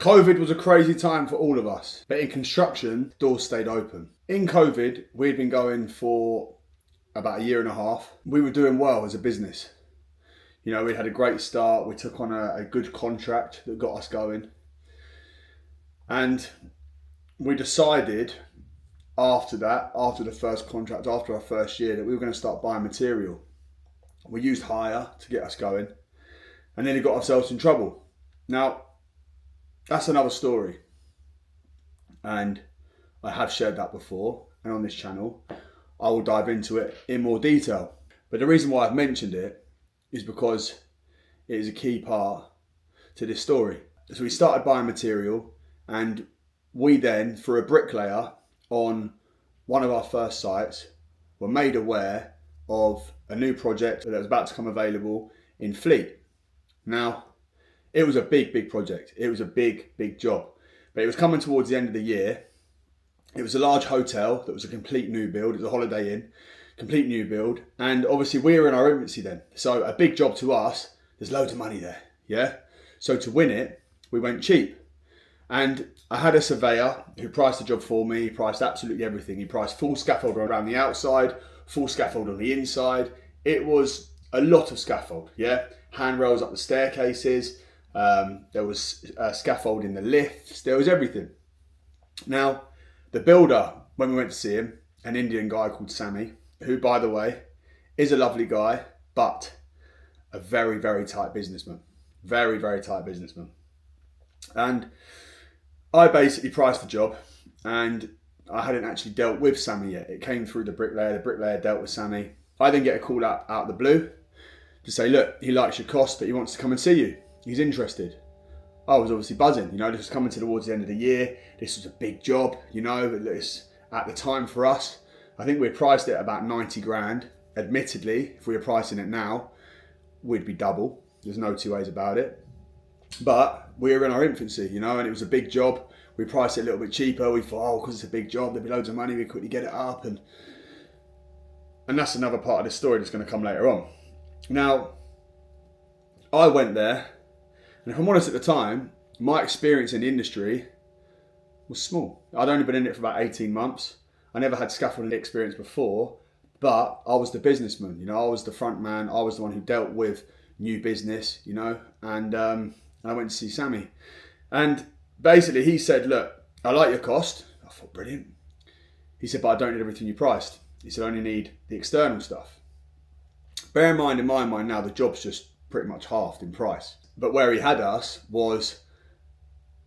COVID was a crazy time for all of us, but in construction, doors stayed open. In COVID, we'd been going for about a year and a half. We were doing well as a business. You know, we had a great start. We took on a good contract that got us going. And we decided after that, after the first contract, after our first year, that we were going to start buying material. We used hire to get us going and then it got ourselves in trouble. Now, that's another story. And I have shared that before, and on this channel, I will dive into it in more detail. But the reason why I've mentioned it is because it is a key part to this story. So we started buying material, and we then, for a bricklayer on one of our first sites, were made aware of a new project that was about to come available in Fleet. Now, it was a big project. It was a big job. But it was coming towards the end of the year. It was a large hotel that was a complete new build. It was a Holiday Inn, complete new build. And obviously we were in our infancy then. So a big job to us, there's loads of money there, yeah? So to win it, we went cheap. And I had a surveyor who priced the job for me. He priced absolutely everything. He priced full scaffold around the outside, full scaffold on the inside. It was a lot of scaffold, yeah? Handrails up the staircases. There was scaffold in the lifts. There was everything. Now, the builder, when we went to see him, an Indian guy called Sammy, who, by the way, is a lovely guy, but a very tight businessman. Very tight businessman. And I basically priced the job, and I hadn't actually dealt with Sammy yet. It came through the bricklayer. The bricklayer dealt with Sammy. I then get a call out of the blue to say, look, he likes your cost, but he wants to come and see you. He's interested. I was obviously buzzing. You know, this was coming towards the end of the year. This was a big job, you know, at the time for us. I think we priced it at about 90 grand. Admittedly, if we were pricing it now, we'd be double. There's no two ways about it. But we were in our infancy, you know, and it was a big job. We priced it a little bit cheaper. We thought, oh, because it's a big job, there'd be loads of money. We quickly get it up. And that's another part of this story that's going to come later on. Now, I went there, and if I'm honest at the time, my experience in the industry was small. I'd only been in it for about 18 months. I never had scaffolding experience before, but I was the businessman, you know, I was the front man. I was the one who dealt with new business, you know, and I went to see Sammy. And basically he said, look, I like your cost. I thought, brilliant. He said, but I don't need everything you priced. He said, I only need the external stuff. Bear in mind, now, the job's just pretty much halved in price. But where he had us was,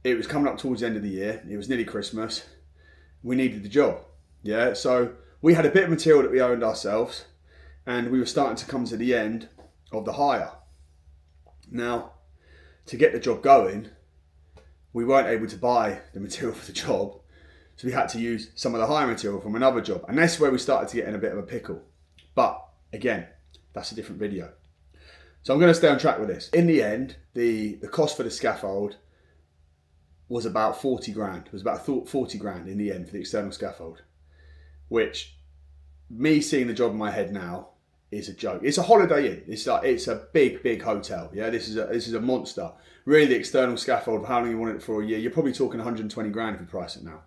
it was coming up towards the end of the year. It was nearly Christmas. We needed the job. Yeah. So we had a bit of material that we owned ourselves, and we were starting to come to the end of the hire. Now, to get the job going, we weren't able to buy the material for the job. So we had to use some of the hire material from another job. And that's where we started to get in a bit of a pickle. But again, that's a different video. So I'm going to stay on track with this. In the end, the cost for the scaffold was about 40 grand. It was about 40 grand in the end for the external scaffold, which, me seeing the job in my head now, is a joke. It's a Holiday Inn. It's a big hotel. Yeah, this is a monster. Really, the external scaffold, how long you wanted it for a year, you're probably talking 120 grand if you price it now.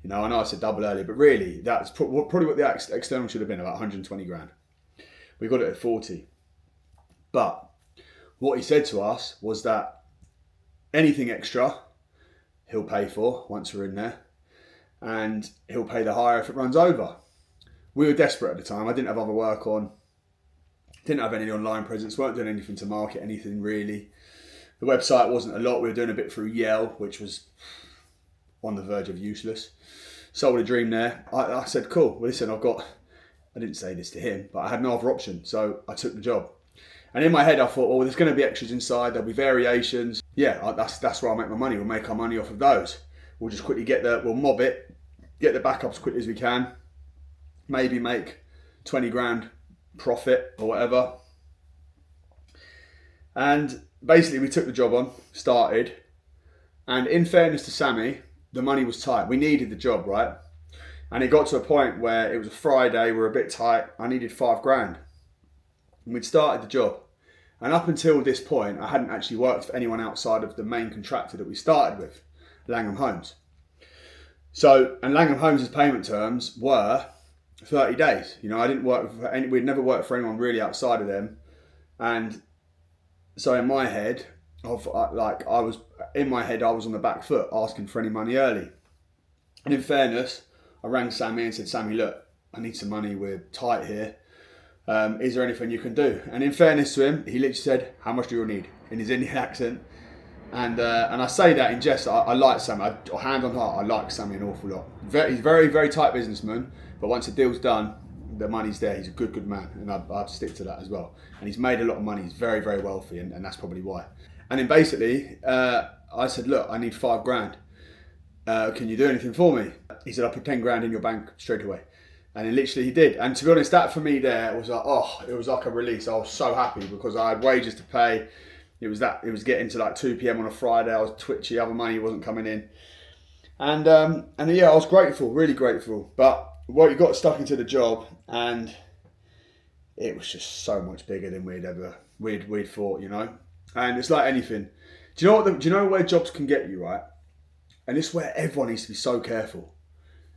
You know, I know I said double earlier, but really, that's probably what the external should have been, about 120 grand. We got it at 40. But what he said to us was that anything extra, he'll pay for once we're in there, and he'll pay the hire if it runs over. We were desperate at the time. I didn't have other work on, didn't have any online presence, weren't doing anything to market anything really. The website wasn't a lot. We were doing a bit through Yale, which was on the verge of useless. Sold a dream there. I said, cool, well listen, I didn't say this to him, but I had no other option, so I took the job. And in my head I thought, well, there's going to be extras inside, there'll be variations. Yeah, that's where I'll make my money. We'll make our money off of those. We'll just quickly we'll mob it, get the backup as quickly as we can, maybe make 20 grand profit or whatever. And basically we took the job on, started, and in fairness to Sammy, the money was tight. We needed the job, right? And it got to a point where it was a Friday, we were a bit tight, I needed 5 grand. And we'd started the job, And up until this point, I hadn't actually worked for anyone outside of the main contractor that we started with, Langham Homes. So, and Langham Homes' payment terms were 30 days. You know, I didn't work for any, we'd never worked for anyone really outside of them. And so in my head, I was on the back foot asking for any money early. And in fairness, I rang Sammy and said, Sammy, look, I need some money, we're tight here. Is there anything you can do? And in fairness to him, he literally said, how much do you need? In his Indian accent. And I say that in jest. I like Sammy. Hand on heart, I like Sammy an awful lot. He's very, very tight businessman. But once the deal's done, the money's there. He's a good man. And I have to stick to that as well. And he's made a lot of money. He's very, very wealthy. And that's probably why. And then basically, I said, look, I need $5,000. Can you do anything for me? He said, I'll put 10 grand in your bank straight away. And then literally he did. And to be honest, that for me there was like, it was like a release. I was so happy because I had wages to pay. It was getting to like 2 p.m. on a Friday. I was twitchy, other money wasn't coming in. And yeah, I was grateful, really grateful. But you got stuck into the job and it was just so much bigger than we'd thought, you know? And it's like anything. Do you know where jobs can get you, right? And it's where everyone needs to be so careful.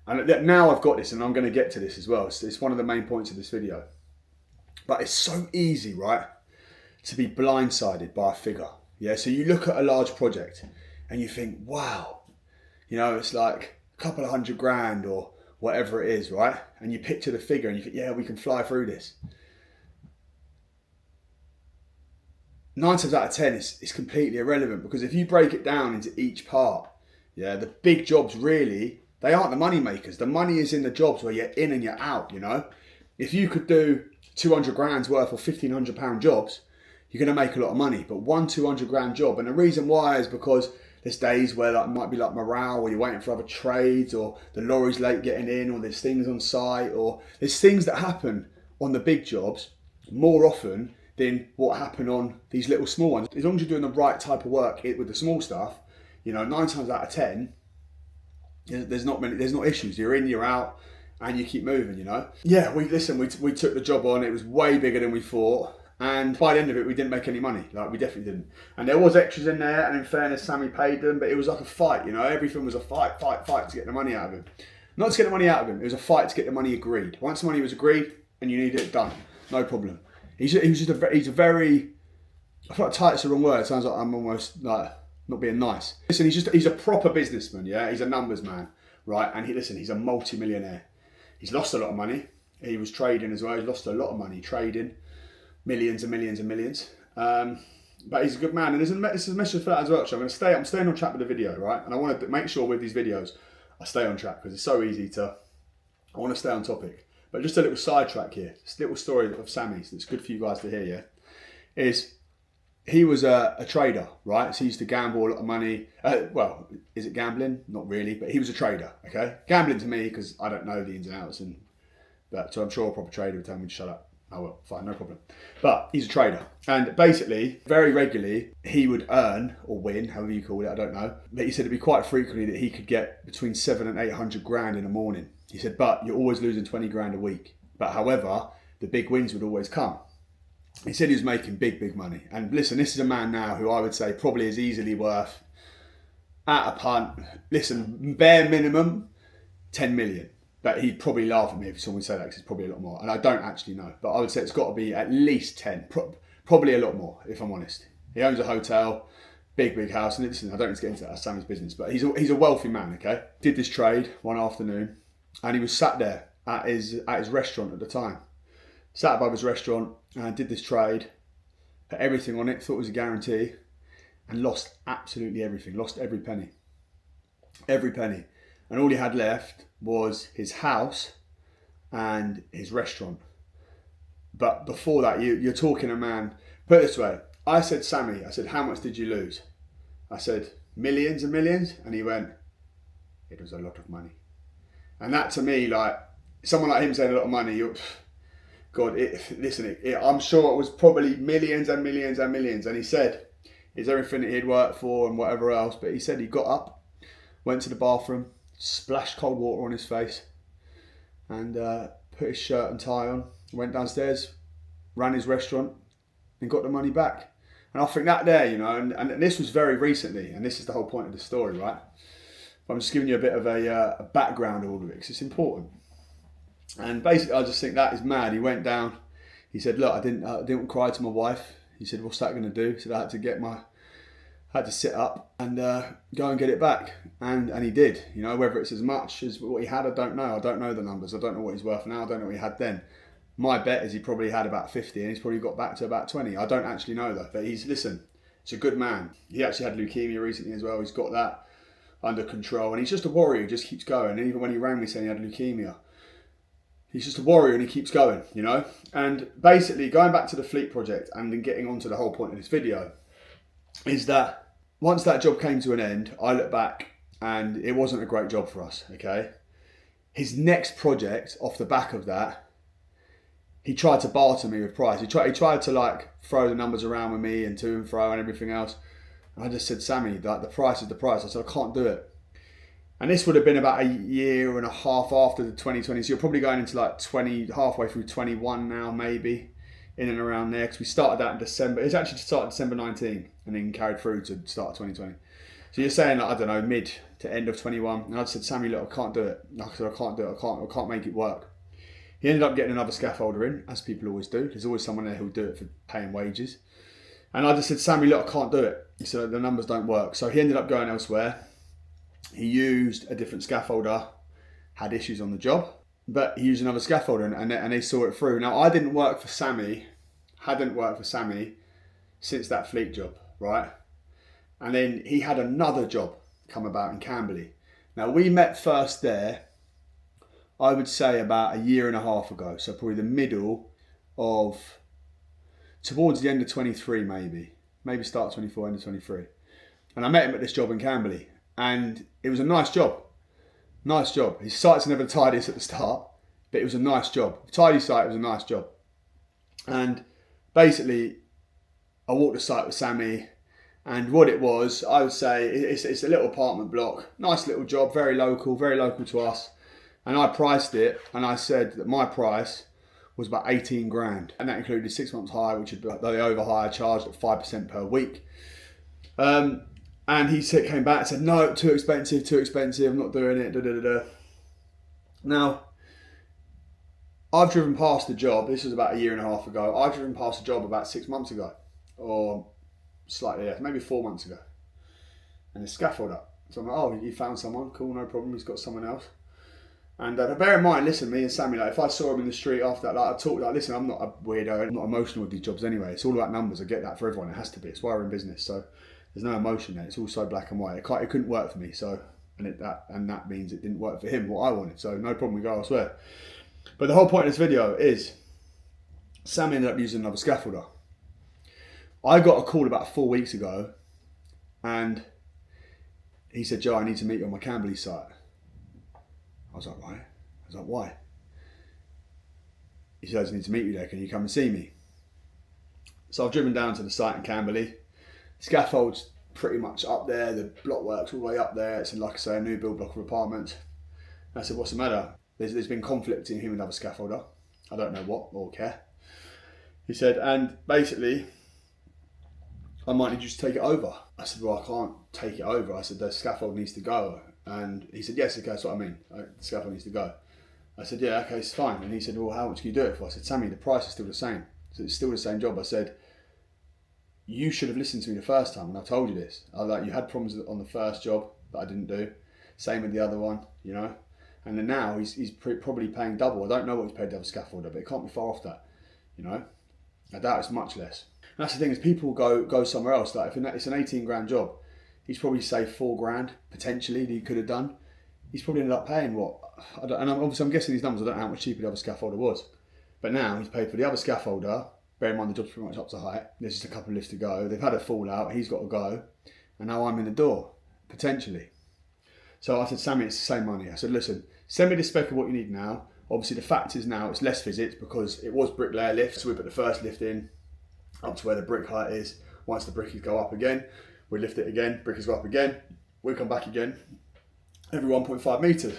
And now I've got this and I'm going to get to this as well. It's one of the main points of this video. But it's so easy, right, to be blindsided by a figure. Yeah, so you look at a large project and you think, wow, you know, it's like a couple of $100,000 or whatever it is, right? And you picture the figure and you think, yeah, we can fly through this. 9 times out of 10, it's completely irrelevant because if you break it down into each part, yeah, the big jobs really, they aren't the money makers. The money is in the jobs where you're in and you're out, you know? If you could do 200 grand's worth of £1,500 jobs, you're going to make a lot of money. But one 200 grand job, and the reason why is because there's days where it might be like morale, or you're waiting for other trades, or the lorry's late getting in, or there's things on site, or there's things that happen on the big jobs more often than what happen on these little small ones. As long as you're doing the right type of work with the small stuff, you know, 9 times out of 10, there's not issues. You're in, you're out, and you keep moving, you know. Yeah, we took the job on. It was way bigger than we thought, and by the end of it, we didn't make any money. Like, we definitely didn't. And there was extras in there, and in fairness, Sammy paid them, but it was like a fight, you know. Everything was a fight to get the money out of him. Not to get the money out of him. It was a fight to get the money agreed. Once the money was agreed, and you needed it done, no problem. He's a very, I feel like tight's the wrong word. It sounds like I'm almost like not being nice. Listen, he's a proper businessman, yeah? He's a numbers man, right? And he's a multi-millionaire. He's lost a lot of money. He was trading as well. He's lost a lot of money trading, millions and millions and millions. But he's a good man. And there's a message for that as well. So I'm staying on track with the video, right? And I want to make sure with these videos, I stay on track because it's so easy I want to stay on topic. But just a little sidetrack here. This little story of Sammy's that's good for you guys to hear, yeah? Is he was a trader, right? So he used to gamble a lot of money. Well, is it gambling? Not really, but he was a trader, okay? Gambling to me, because I don't know the ins and outs, so I'm sure a proper trader would tell me to shut up. Oh well, fine, no problem. But he's a trader. And basically, very regularly, he would earn, or win, however you call it, I don't know. But he said it'd be quite frequently that he could get between 700 and 800 grand in a morning. He said, but you're always losing 20 grand a week. But however, the big wins would always come. He said he was making big money. And listen, this is a man now who I would say probably is easily worth, at a punt, listen, bare minimum, 10 million. But he'd probably laugh at me if someone said that, because it's probably a lot more. And I don't actually know. But I would say it's got to be at least 10, probably a lot more, if I'm honest. He owns a hotel, big house. And listen, I don't need to get into that, that's Sammy's business. But he's a wealthy man, okay? Did this trade one afternoon, and he was sat there at his restaurant at the time. Sat above his restaurant and did this trade, put everything on it, thought it was a guarantee, and lost absolutely everything, lost every penny. Every penny. And all he had left was his house and his restaurant. But before that, you're talking a man, put it this way, I said, Sammy, how much did you lose? I said, millions and millions. And he went, it was a lot of money. And that to me, like, someone like him saying a lot of money, God, I'm sure it was probably millions and millions and millions. And he said, it's everything that he'd worked for and whatever else. But he said he got up, went to the bathroom, splashed cold water on his face, and put his shirt and tie on, went downstairs, ran his restaurant, and got the money back. And I think that there, you know, and this was very recently, and this is the whole point of the story, right? I'm just giving you a bit of a background of all of it because it's important. And basically, I just think that is mad. He went down. He said, "Look, I didn't cry to my wife." He said, "What's that going to do?" He said, "I had to sit up and go and get it back," and he did. You know, whether it's as much as what he had, I don't know. I don't know the numbers. I don't know what he's worth now. I don't know what he had then. My bet is he probably had about 50, and he's probably got back to about 20. I don't actually know though. But he's a good man. He actually had leukemia recently as well. He's got that under control, and he's just a warrior. He just keeps going. And even when he rang me saying he had leukemia, he's just a warrior and he keeps going, you know. And basically, going back to the fleet project and then getting on to the whole point of this video, is that once that job came to an end, I look back and it wasn't a great job for us, okay? His next project off the back of that, he tried to barter me with price. He tried to like throw the numbers around with me and to and fro and everything else. And I just said, "Sammy, like, the price is the price." I said, "I can't do it." And this would have been about a year and a half after the 2020. So you're probably going into like halfway through 21 now, maybe, in and around there. Because we started that in December. It's actually started December 19 and then carried through to start of 2020. So you're saying, like, I don't know, mid to end of 21. And I said, "Sammy, look, I can't do it." Like I said, "I can't do it. I can't make it work." He ended up getting another scaffolder in, as people always do. There's always someone there who'll do it for paying wages. And I just said, "Sammy, look, I can't do it." He said, "The numbers don't work." So he ended up going elsewhere. He used a different scaffolder, had issues on the job, but he used another scaffolder and they saw it through. Now, I hadn't worked for Sammy since that fleet job, right? And then he had another job come about in Cambly. Now, we met first there, I would say about a year and a half ago. So probably the middle of, towards the end of 23 maybe start of 24, end of 23. And I met him at this job in Cambly. And it was a nice job. Nice job. His site's never the tidiest at the start, but it was a nice job. Tidy site, it was a nice job. And basically, I walked the site with Sammy, and what it was, I would say, it's a little apartment block. Nice little job, very local to us. And I priced it, and I said that my price was about 18 grand. And that included 6 months hire, which would be the overhire charged at 5% per week. And he came back and said, "No, too expensive, I'm not doing it, Now, I've driven past the job, this was about a year and a half ago, I've driven past the job about 6 months ago, or slightly less, maybe 4 months ago. And the scaffolder. So I'm like, "Oh, you found someone, cool, no problem, he's got someone else." And bear in mind, listen, me and Sammy, like, if I saw him in the street after that, like, I talk like, listen, I'm not a weirdo, I'm not emotional with these jobs anyway. It's all about numbers. I get that for everyone. It has to be. It's why we're in business. So there's no emotion there. It's all so black and white. It couldn't work for me. So, and that means it didn't work for him, what I wanted. So no problem, we go elsewhere. But the whole point of this video is Sammy ended up using another scaffolder. I got a call about 4 weeks ago and he said, "Joe, I need to meet you on my Cambly site." I was like, "Right." I was like, "Why?" He said, "I just need to meet you there. Can you come and see me?" So I've driven down to the site in Cambly. Scaffold's pretty much up there. The block work's all the way up there. It's, like I say, a new build block of apartments. And I said, "What's the matter?" There's been conflict between him and another scaffolder. I don't know what or care. He said, "And basically, I might need you to take it over." I said, "Well, I can't take it over." I said, "The scaffold needs to go." And he said, "Yes, okay, that's what I mean. The scaffold needs to go." I said, "Yeah, okay, it's fine." And he said, "Well, how much can you do it for?" I said, "Sammy, the price is still the same." So it's still the same job. I said, "You should have listened to me the first time when I told you this. You had problems on the first job that I didn't do. Same with the other one, you know. And then now he's probably paying double. I don't know what he's paid the other scaffolder, but it can't be far off that, you know. I doubt it's much less." And that's the thing, is people go somewhere else. Like if it's an 18 grand job, he's probably saved 4 grand potentially that he could have done. He's probably ended up paying what? Obviously I'm guessing these numbers. I don't know how much cheaper the other scaffolder was, but now he's paid for the other scaffolder. Bear in mind the job's pretty much up to height. There's just a couple of lifts to go. They've had a fallout. He's got to go, and now I'm in the door potentially. So I said, "Sammy, it's the same money." I said, "Listen, send me the spec of what you need now. Obviously the fact is now it's less visits because it was bricklayer lift. So we put the first lift in up to where the brick height is. Once the brickies go up again, we lift it again, brickies go up again, we come back again, every 1.5 metres.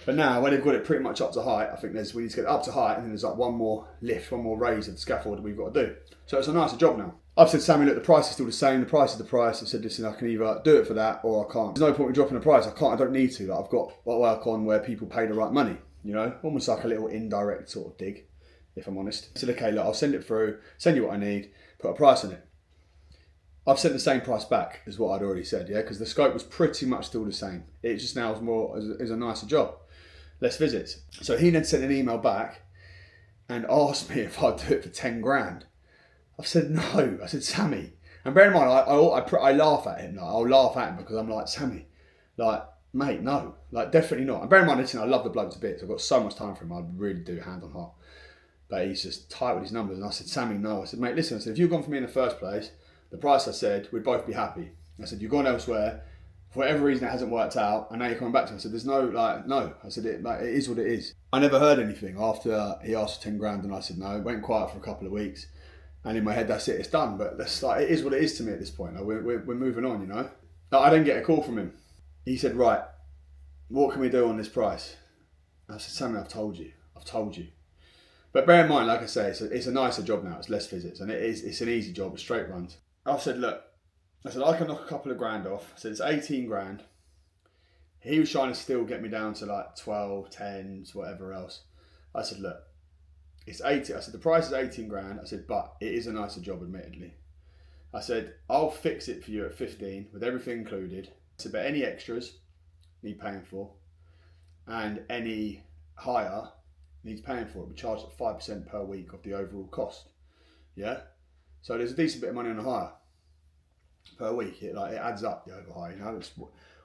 But now, when they've got it pretty much up to height, I think we need to get it up to height, and then there's like one more lift, one more raise of the scaffold that we've got to do. So it's a nicer job now. I've said, Sammy, look, the price is still the same. The price is the price. I said, listen, I can either do it for that or I can't. There's no point in dropping the price. I don't need to. Like, I've got work on where people pay the right money, you know, almost like a little indirect sort of dig, if I'm honest. I said, okay, look, I'll send it through, send you what I need, put a price on it. I've sent the same price back as what I'd already said, yeah, because the scope was pretty much still the same. It just now is a nicer job, less visits. So he then sent an email back and asked me if I'd do it for 10 grand. I said no. I said, Sammy, and bear in mind, I laugh at him. Like, I'll laugh at him because I'm like, Sammy, like, mate, no, like, definitely not. And bear in mind, listen, I love the bloke to bits. I've got so much time for him. I really do, hand on heart. But he's just tight with his numbers. And I said, Sammy, no. I said, mate, listen. I said, if you'd gone for me in the first place, the price I said, we'd both be happy. I said, you've gone elsewhere. For whatever reason, it hasn't worked out. And now you're coming back to me. I said, there's no, like, no. I said, it is what it is. I never heard anything after he asked for 10 grand. And I said, no. It went quiet for a couple of weeks. And in my head, that's it, it's done. But that's like, it is what it is to me at this point. Like, we're moving on, you know. Like, I didn't get a call from him. He said, right, what can we do on this price? And I said, Sammy, I've told you. But bear in mind, like I say, it's a nicer job now. It's less visits, and it's an easy job. It's straight runs. I said, look, I can knock a couple of grand off. I said, it's 18 grand. He was trying to still get me down to like 12, 10s, whatever else. I said, look, it's 80. I said, the price is 18 grand. I said, but it is a nicer job, admittedly. I said, I'll fix it for you at 15 with everything included. I said, but any extras need paying for, and any hire needs paying for. We charge at 5% per week of the overall cost. Yeah? So there's a decent bit of money on the hire per week. It adds up, the over hire, you know. It's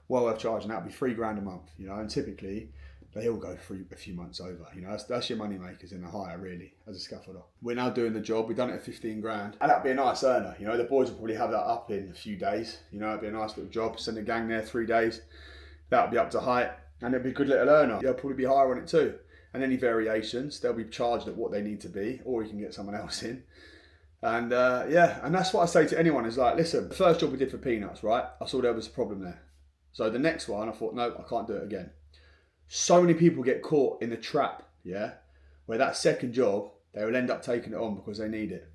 well worth charging. That'd be £3 grand a month, you know, and typically they all go through a few months over, you know. That's your money makers in the hire, really, as a scaffolder. We're now doing the job. We've done it at 15 grand, and that'd be a nice earner, you know. The boys will probably have that up in a few days, you know. It'd be a nice little job. Send the gang there 3 days, that'll be up to height, and it'd be a good little earner. They'll probably be higher on it too. And any variations, they'll be charged at what they need to be, or you can get someone else in. And and that's what I say to anyone is like, listen, the first job we did for peanuts, right? I saw there was a problem there. So the next one, I thought, no, I can't do it again. So many people get caught in the trap, yeah, where that second job, they will end up taking it on because they need it.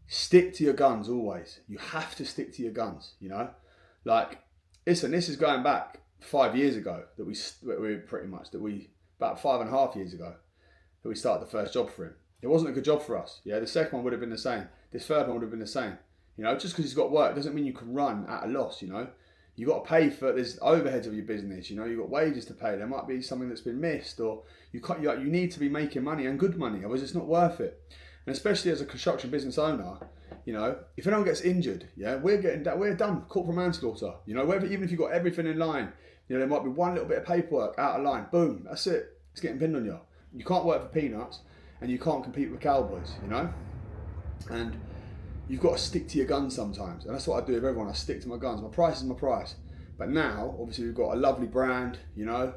Stick to your guns always. You have to stick to your guns, you know? Like, listen, this is going back 5 years ago about 5.5 years ago that we started the first job for him. It wasn't a good job for us. Yeah, the second one would have been the same. This third one would have been the same. You know, just because he's got work doesn't mean you can run at a loss, you know. You got to pay for, there's overheads of your business, you know, you've got wages to pay. There might be something that's been missed, or you need to be making money, and good money, otherwise it's not worth it. And especially as a construction business owner, you know, if anyone gets injured, yeah, we're done, corporal manslaughter. You know, even if you've got everything in line, you know, there might be one little bit of paperwork out of line, boom, that's it. It's getting pinned on you. You can't work for peanuts, and you can't compete with cowboys, you know? And you've got to stick to your guns sometimes. And that's what I do with everyone. I stick to my guns. My price is my price. But now, obviously, we've got a lovely brand, you know?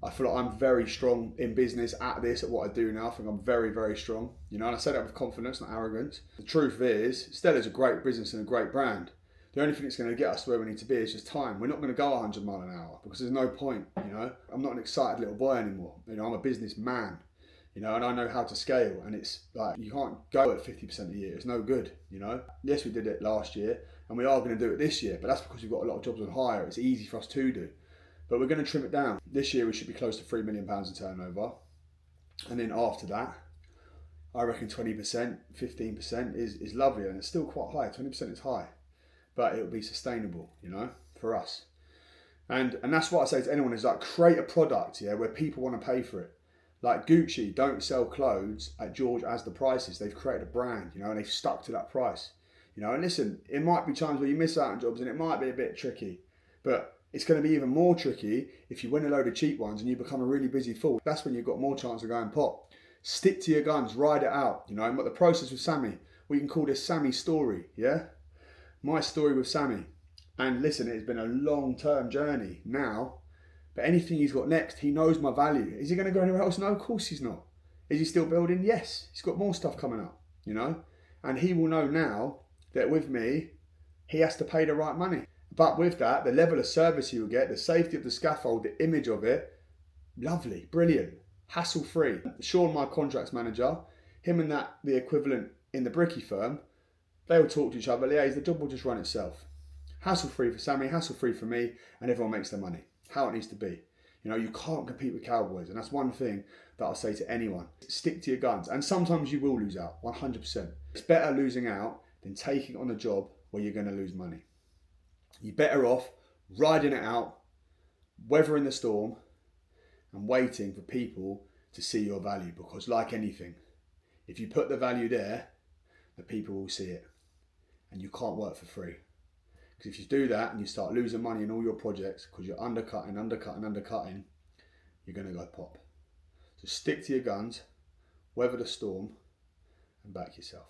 I feel like I'm very strong in business at what I do now. I think I'm very, very strong, you know? And I say that with confidence, not arrogance. The truth is, Stella's a great business and a great brand. The only thing that's going to get us to where we need to be is just time. We're not going to go 100 miles an hour because there's no point, you know? I'm not an excited little boy anymore. You know, I'm a businessman. You know, and I know how to scale, and it's like, you can't go at 50% a year. It's no good, you know. Yes, we did it last year, and we are going to do it this year, but that's because we've got a lot of jobs on hire. It's easy for us to do, but we're going to trim it down. This year, we should be close to £3 million in turnover, and then after that, I reckon 20%, 15% is lovely, and it's still quite high. 20% is high, but it'll be sustainable, you know, for us. And that's what I say to anyone is like, create a product, yeah, where people want to pay for it. Like Gucci don't sell clothes at George as the prices. They've created a brand, you know, and they've stuck to that price. You know, and listen, it might be times where you miss out on jobs and it might be a bit tricky, but it's going to be even more tricky if you win a load of cheap ones and you become a really busy fool. That's when you've got more chance of going pop. Stick to your guns, ride it out, you know. And what the process with Sammy, we can call this Sammy's story, yeah? My story with Sammy. And listen, it's been a long-term journey now. But anything he's got next, he knows my value. Is he going to go anywhere else? No, of course he's not. Is he still building? Yes. He's got more stuff coming up, you know? And he will know now that with me, he has to pay the right money. But with that, the level of service he will get, the safety of the scaffold, the image of it, Lovely, brilliant, hassle-free. Sean, my contracts manager, him and the equivalent in the bricky firm, they will talk to each other, liaise, the job will just run itself. Hassle-free for Sammy, hassle-free for me, and everyone makes their money. How it needs to be. You know, you can't compete with cowboys, and that's one thing that I'll say to anyone. Stick to your guns, and sometimes you will lose out, 100%. It's better losing out than taking on a job where you're going to lose money. You're better off riding it out, weathering the storm, and waiting for people to see your value, because like anything, if you put the value there, the people will see it, and you can't work for free. Because if you do that and you start losing money in all your projects because you're undercutting, you're going to go pop. So stick to your guns, weather the storm, and back yourself.